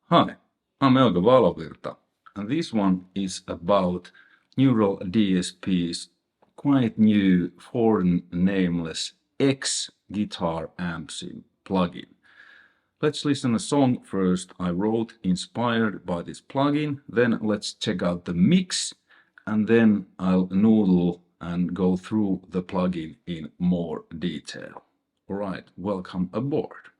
Hi, I'm Euge Valovirta, and this one is about Neural DSP's quite new FORTIN Nameless X guitar amp sim plugin. Let's listen to a song first I wrote inspired by this plugin, then let's check out the mix, and then I'll noodle and go through the plugin in more detail. Alright, welcome aboard.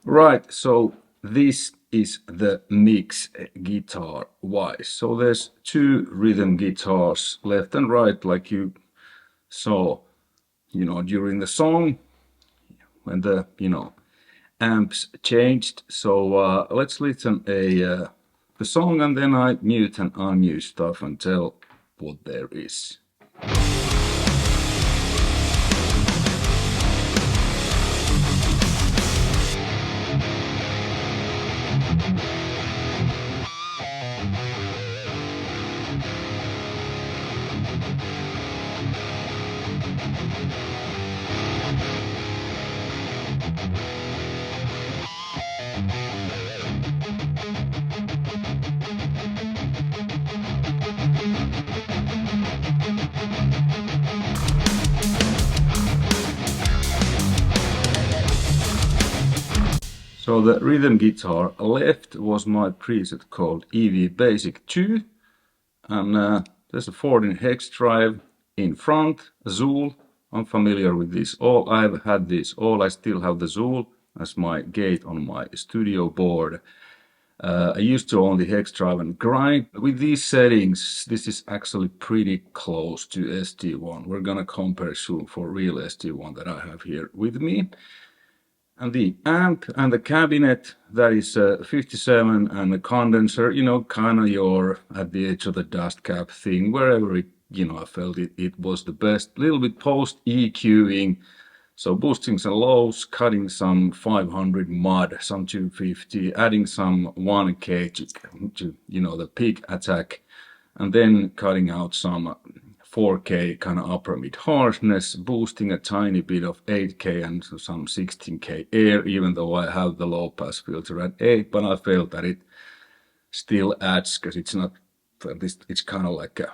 Right, so this is the mix guitar wise. So there's two rhythm guitars left and right, like you saw, during the song when the, amps changed. So let's listen the song and then I mute and unmute stuff and tell what there is. So the rhythm guitar left was my preset called EV Basic 2, and there's a 14 hex drive in front, a Zool. I'm familiar with this. I've had this. I still have the Zool as my gate on my studio board. I used to own the hex drive and grind. With these settings, this is actually pretty close to ST1. We're gonna compare soon for real ST1 that I have here with me. And the amp and the cabinet, that is 57, and the condenser, kind of your at the edge of the dust cap thing, wherever it, I felt it was the best. Little bit post EQing, so boosting some lows, cutting some 500 mod, some 250, adding some 1K to the peak attack, and then cutting out some 4K kind of upper mid harshness, boosting a tiny bit of 8K and some 16K air, even though I have the low pass filter at 8, but I felt that it still adds, because it's not, at least it's kind of like a,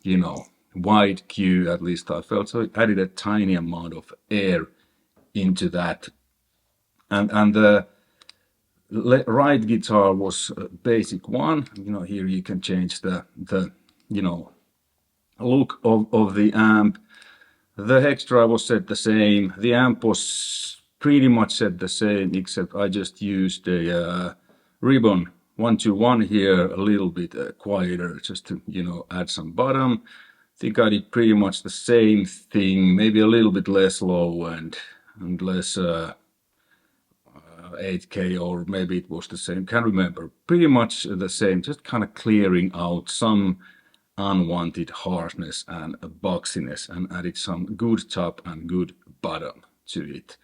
you know, wide Q, at least I felt, so it added a tiny amount of air into that. And the right guitar was a basic one. You know, here you can change the you know, look of the amp. The hex drive was set the same. The amp was pretty much set the same, except I just used a ribbon 121 here, a little bit quieter, just to, you know, add some bottom. I think I did pretty much the same thing, maybe a little bit less low and less 8K, or maybe it was the same, can't remember. Pretty much the same, just kind of clearing out some unwanted harshness and boxiness and added some good top and good bottom to it.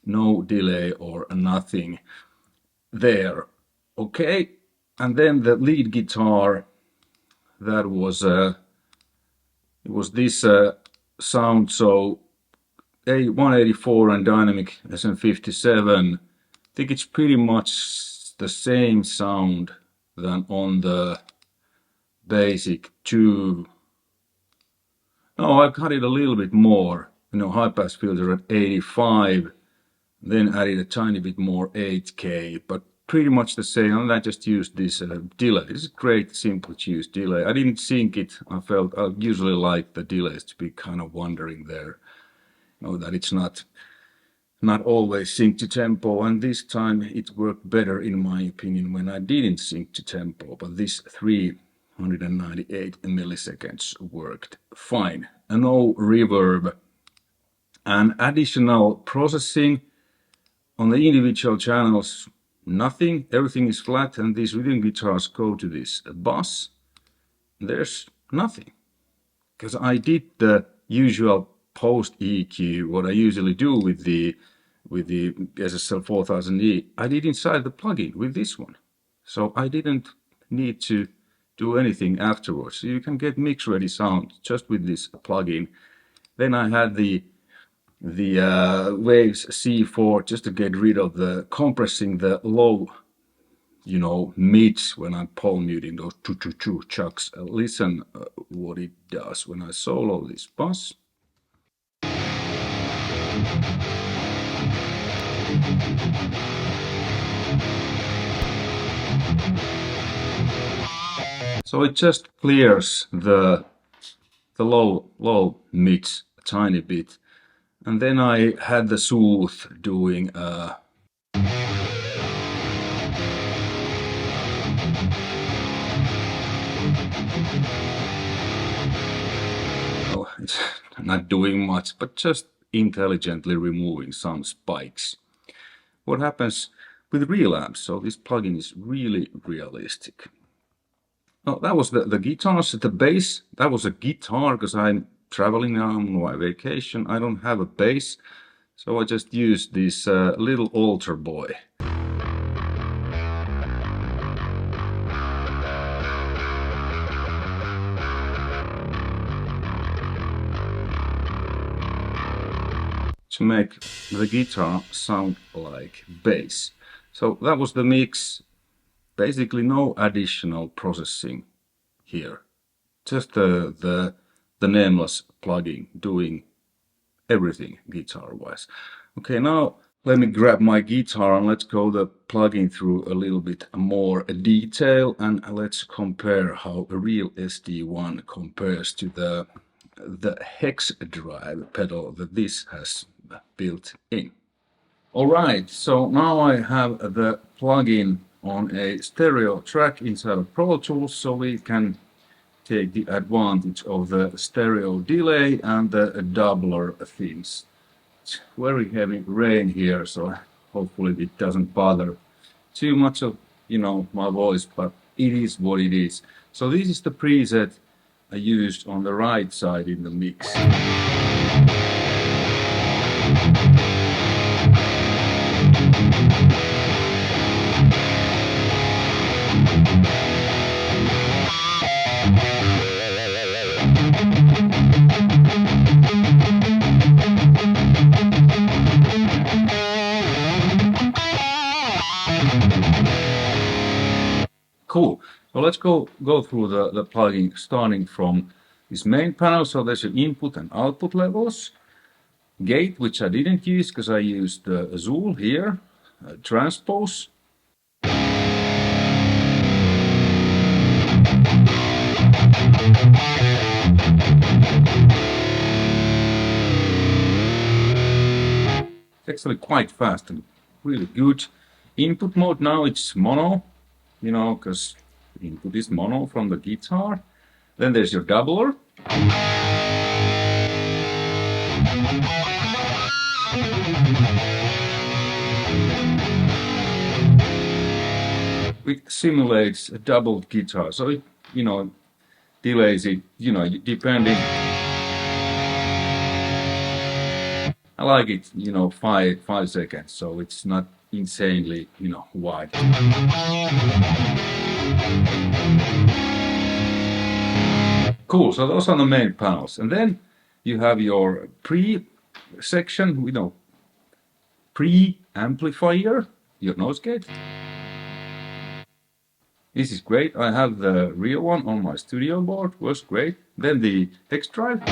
No delay or nothing there. Okay, and then the lead guitar, that was it was this sound, so A184 and dynamic SM57. I think it's pretty much the same sound than on the basic 2. No, I cut it a little bit more, you know, high pass filter at 85, then added a tiny bit more 8K, but pretty much the same. And I just used this delay. This is great, simple to use delay. I didn't sync it. I felt I usually like the delays to be kind of wandering there, you know, that it's not always sync to tempo, and this time it worked better in my opinion when I didn't sync to tempo, but this 398 milliseconds worked fine. And no reverb. And additional processing on the individual channels, nothing, everything is flat, and these rhythm guitars go to this bus. There's nothing, because I did the usual post EQ, what I usually do with the SSL 4000E, I did inside the plugin with this one. So I didn't need to do anything afterwards. So you can get mix ready sound just with this plugin. Then I had the Waves C4 just to get rid of the compressing the low, you know, mids when I'm palm muting those choo chucks. Listen what it does when I solo this bass. So it just clears the low mids a tiny bit, and then I had the Sooth doing oh, it's not doing much, but just intelligently removing some spikes. What happens with real amps? So this plugin is really realistic. Oh, that was the guitars. The bass, that was a guitar, because I'm traveling now on my vacation. I don't have a bass, so I just used this little altar boy. To make the guitar sound like bass. So that was the mix. Basically no additional processing here. Just the Nameless plugin doing everything guitar wise. Okay, now let me grab my guitar and let's go the plugin through a little bit more detail, and let's compare how a real SD1 compares to the hex drive pedal that this has built in. Alright, so now I have the plugin on a stereo track inside of Pro Tools, so we can take the advantage of the stereo delay and the doubler themes. It's very heavy rain here, so hopefully it doesn't bother too much of, you know, my voice, but it is what it is. So this is the preset I used on the right side in the mix. Cool. So let's go through the plugin starting from this main panel. So there's your input and output levels. Gate, which I didn't use because I used Azul here. Transpose. It's actually quite fast and really good. Input mode now it's mono, you know, because input is mono from the guitar. Then there's your doubler. It simulates a doubled guitar, so it, you know, delays it, you know, depending. I like it, you know, 5 seconds, so it's not insanely, you know, wide. Cool, so those are the main panels. And then you have your pre section, you know, pre-amplifier, your noise gate. This is great. I have the real one on my studio board, works great. Then the X drive.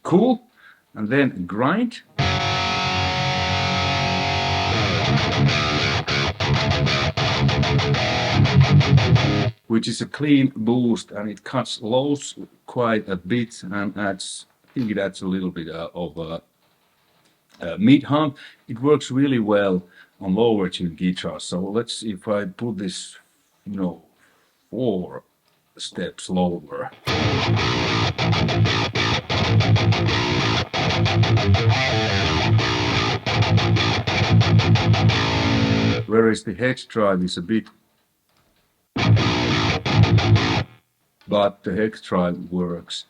Cool. And then grind. Which is a clean boost, and it cuts lows quite a bit and adds, I think it adds a little bit of mid hum. It works really well on lower tuned guitars. So let's see if I put this, you know, 4 steps lower. Whereas the hex drive is a bit, but the hex drive works,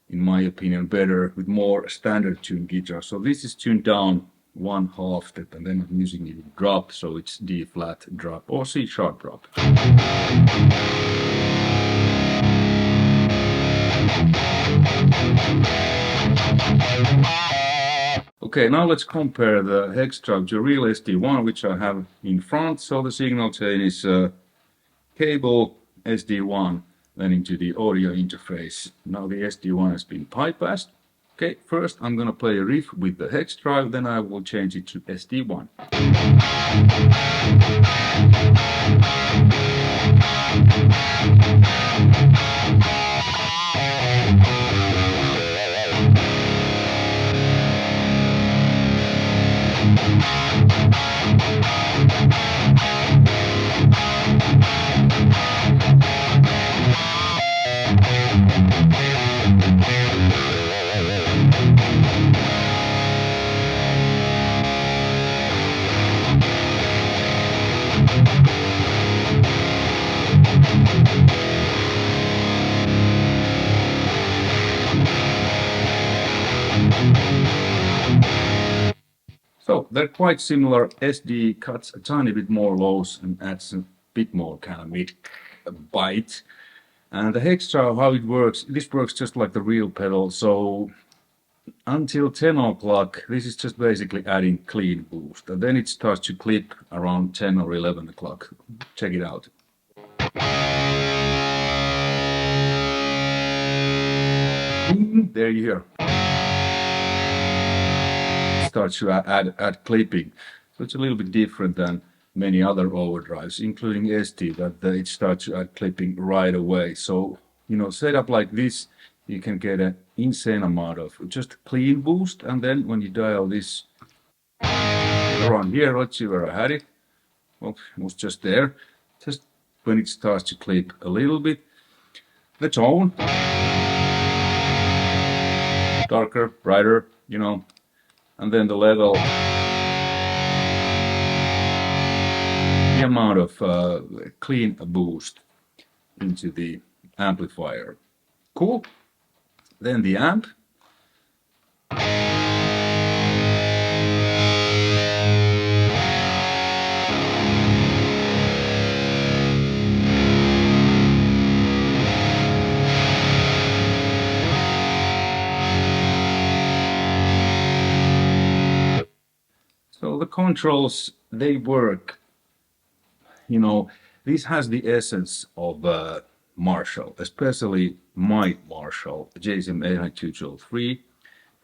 in my opinion, better with more standard tuned guitars. So this is tuned down 1/2 step, and then I'm using it drop, so it's D flat drop or C sharp drop. Okay, now let's compare the hex drive to a real SD1, which I have in front. So the signal chain is cable SD1, then into the audio interface. Now the SD1 has been bypassed. Okay, first I'm gonna play a riff with the hex drive, then I will change it to SD1. So they're quite similar. SD cuts a tiny bit more lows and adds a bit more kind of mid bite. And the hex drive, how it works, this works just like the real pedal. So until 10 o'clock, this is just basically adding clean boost. And then it starts to clip around 10 or 11 o'clock. Check it out. There you hear. Starts to add clipping. So it's a little bit different than many other overdrives, including ST, that it starts to add clipping right away. So, you know, set up like this, you can get an insane amount of just clean boost. And then when you dial this around here, let's see where I had it. Well, it was just there. Just when it starts to clip a little bit, the tone, darker, brighter, you know, and then the level. the amount of clean boost into the amplifier. Cool. Then the amp. So the controls, they work, you know, this has the essence of Marshall, especially my Marshall, JSM 89203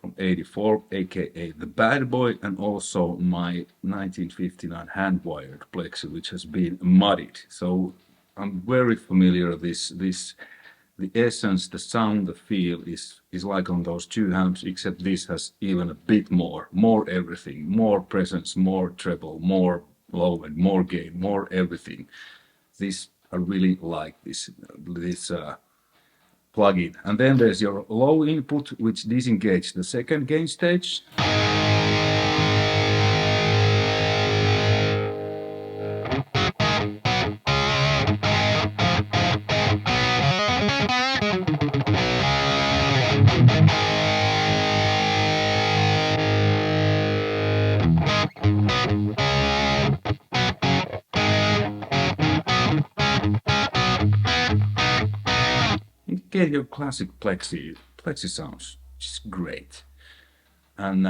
from 84, aka the bad boy, and also my 1959 hand-wired Plexi, which has been muddied. So I'm very familiar with this. The essence, the sound, the feel is like on those two amps, except this has even a bit more everything, more presence, more treble, more low and more gain, more everything. This I really like this plugin. And then there's your low input, which disengages the second gain stage. You get your classic Plexi sounds, which is great. And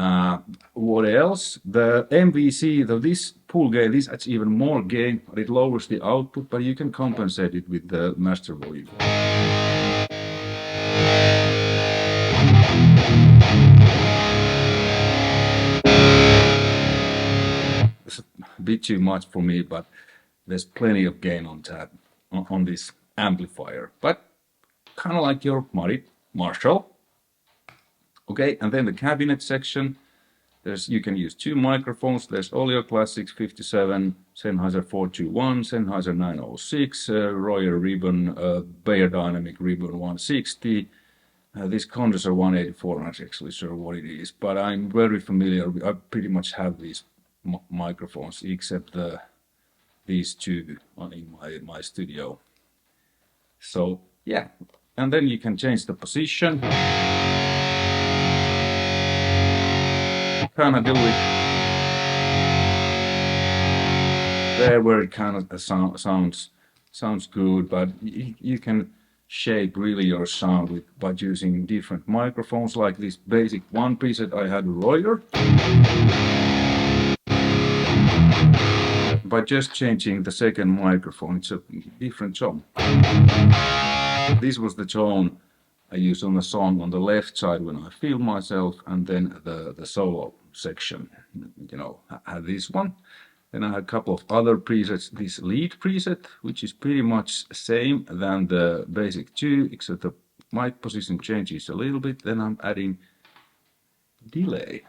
what else? The MVC, though this pull gain, this adds even more gain, but it lowers the output, but you can compensate it with the master volume. It's a bit too much for me, but there's plenty of gain on tap on this amplifier. But kind of like your Marshall. Okay, and then the cabinet section. You can use two microphones. There's Olio Classics 57, Sennheiser 421, Sennheiser 906, Royer Ribbon, Bayer Dynamic Ribbon 160. This condenser 184, I'm not actually sure what it is, but I'm very familiar. I pretty much have these microphones, except these two in my studio. So yeah, and then you can change the position. Kind of do it there where it kind of sounds good, but you can shape really your sound by using different microphones, like this basic one preset I had Royer. By just changing the second microphone, it's a different tone. This was the tone I use on the song on the left side when I film myself, and then the solo section, you know, I had this one. Then I had a couple of other presets. This lead preset, which is pretty much the same than the basic 2, except the mic position changes a little bit. Then I'm adding delay.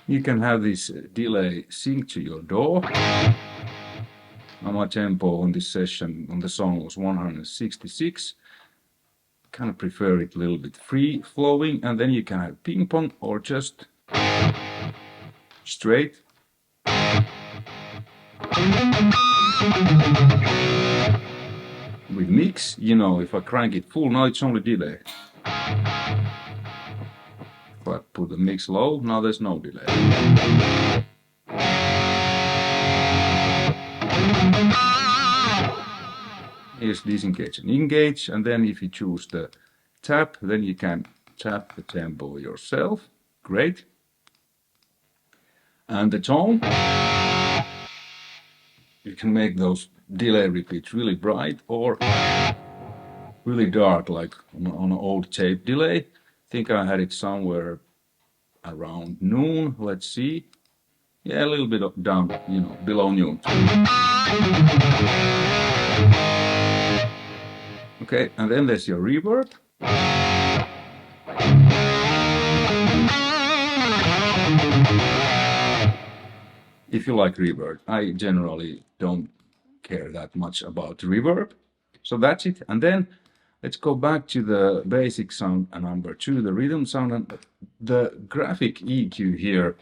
You can have this delay sync to your DAW. Now my tempo on this session on the song was 166. Kind of prefer it a little bit free flowing, and then you can have ping pong or just straight. With mix, you know, if I crank it full, now it's only delay. If I put the mix low, now there's no delay. Here's disengage and engage, and then if you choose the tap, then you can tap the tempo yourself. Great. And the tone, you can make those delay repeats really bright or really dark, like on an old tape delay. I think I had it somewhere around noon. Let's see. Yeah, a little bit down, you know, below noon. Okay, and then there's your reverb. If you like reverb, I generally don't care that much about reverb. So that's it. And then Let's go back to the basic sound number 2, the rhythm sound, and the graphic EQ here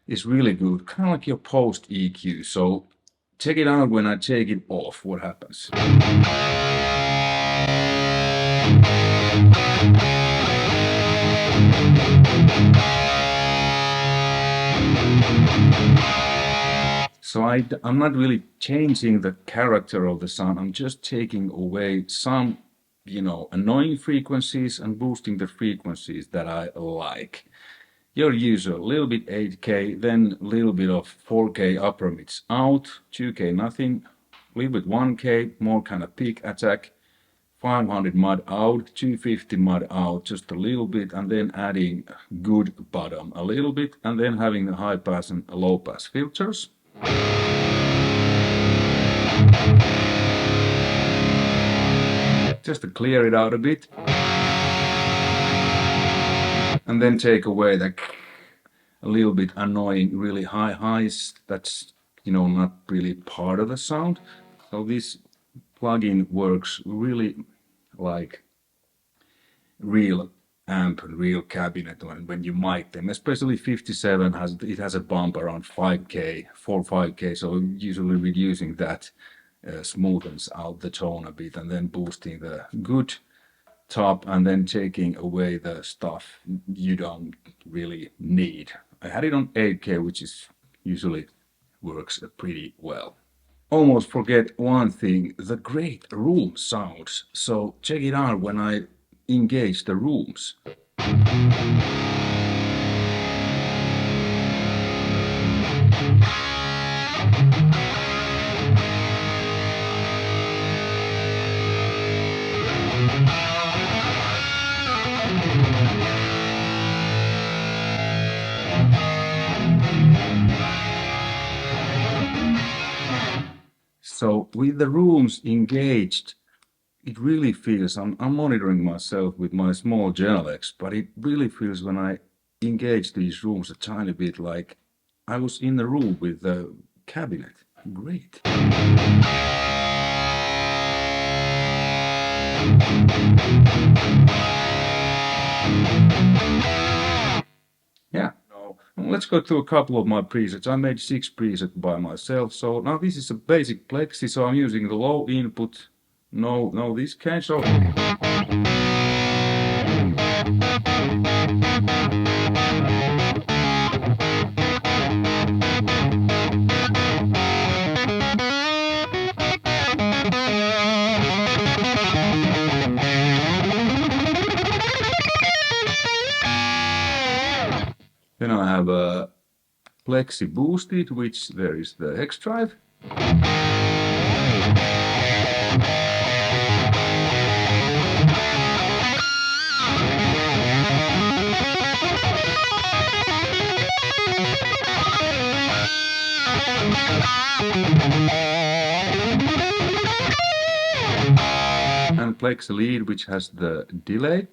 is really good, kind of like your post EQ. So check it out when I take it off, what happens. So I'm not really changing the character of the sound, I'm just taking away some, you know, annoying frequencies and boosting the frequencies that I like. Your usual, little bit 8K, then a little bit of 4K upper mids out, 2K nothing, a little bit 1K, more kind of peak attack, 500 mud out, 250 mud out, just a little bit, and then adding good bottom a little bit, and then having the high pass and low pass filters. Just to clear it out a bit. And then take away the a little bit annoying, really high highs. That's, you know, not really part of the sound. So this plugin works really like real amp and real cabinet when you mic them, especially 57 has a bump around 5K, 4-5K, so usually reducing that smoothens out the tone a bit and then boosting the good top and then taking away the stuff you don't really need. I had it on 8K, which is usually works pretty well. Almost forget one thing, the great room sounds. So check it out when I engage the rooms. So with the rooms engaged, it really feels, I'm monitoring myself with my small Genelex, but it really feels when I engage these rooms a tiny bit like I was in the room with the cabinet. Great. Yeah. Let's go to a couple of my presets. I made 6 presets by myself. So now this is a basic plexi, so I'm using the low input. No, this can show. Then I have a plexi boosted, which there is the X drive. And plexi lead, which has the delay.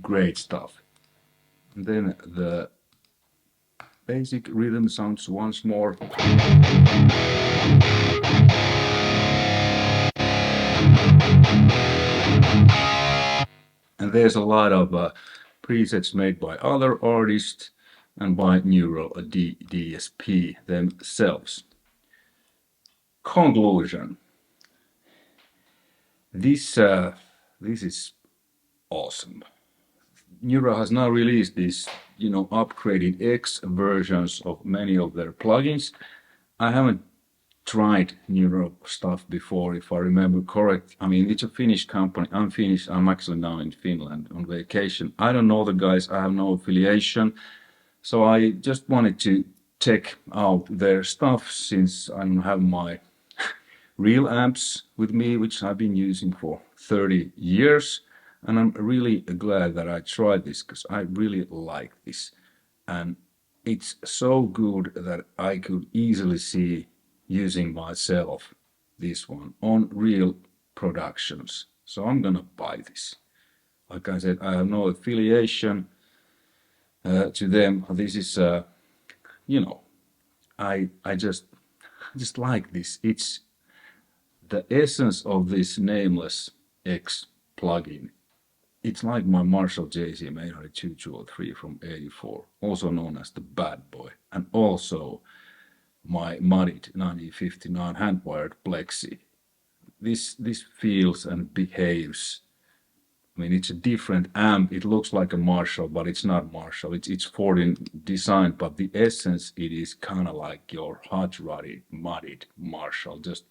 Great stuff. And then the basic rhythm sounds once more. And there's a lot of presets made by other artists and by Neural DSP themselves. Conclusion. This is awesome. Neural has now released these, you know, upgraded X versions of many of their plugins. I haven't tried Neural stuff before, if I remember correct. I mean, it's a Finnish company. I'm Finnish. I'm actually now in Finland on vacation. I don't know the guys. I have no affiliation. So I just wanted to check out their stuff since I don't have my real amps with me, which I've been using for 30 years. And I'm really glad that I tried this because I really like this. And it's so good that I could easily see using myself this one on real productions. So I'm gonna buy this. Like I said, I have no affiliation to them. This is, you know, I just like this. It's the essence of this Nameless X plugin. It's like my Marshall JCM 802 from '84, also known as the Bad Boy, and also my modded 1959 hand-wired Plexi. This feels and behaves. I mean, it's a different amp. It looks like a Marshall, but it's not Marshall. It's FORTIN design, but the essence, it is kind of like your hot rodded, modded Marshall, just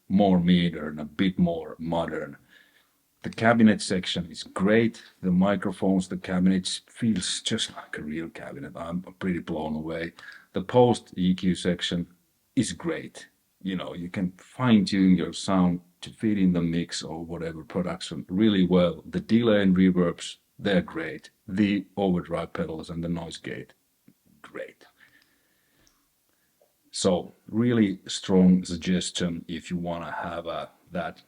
more modern, a bit more modern. The cabinet section is great. The microphones, the cabinets feels just like a real cabinet. I'm pretty blown away. The post EQ section is great. You know, you can fine tune your sound to fit in the mix or whatever production really well. The delay and reverbs, they're great. The overdrive pedals and the noise gate, great. So really strong suggestion if you want to have that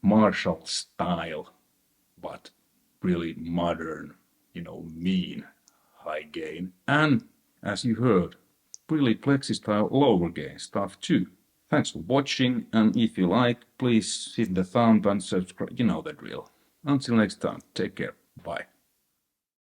Marshall style, but really modern, you know, mean, high gain. And as you heard, really Plexi style lower gain stuff too. Thanks for watching, and if you like, please hit the thumb and subscribe. You know the drill. Until next time, take care. Bye.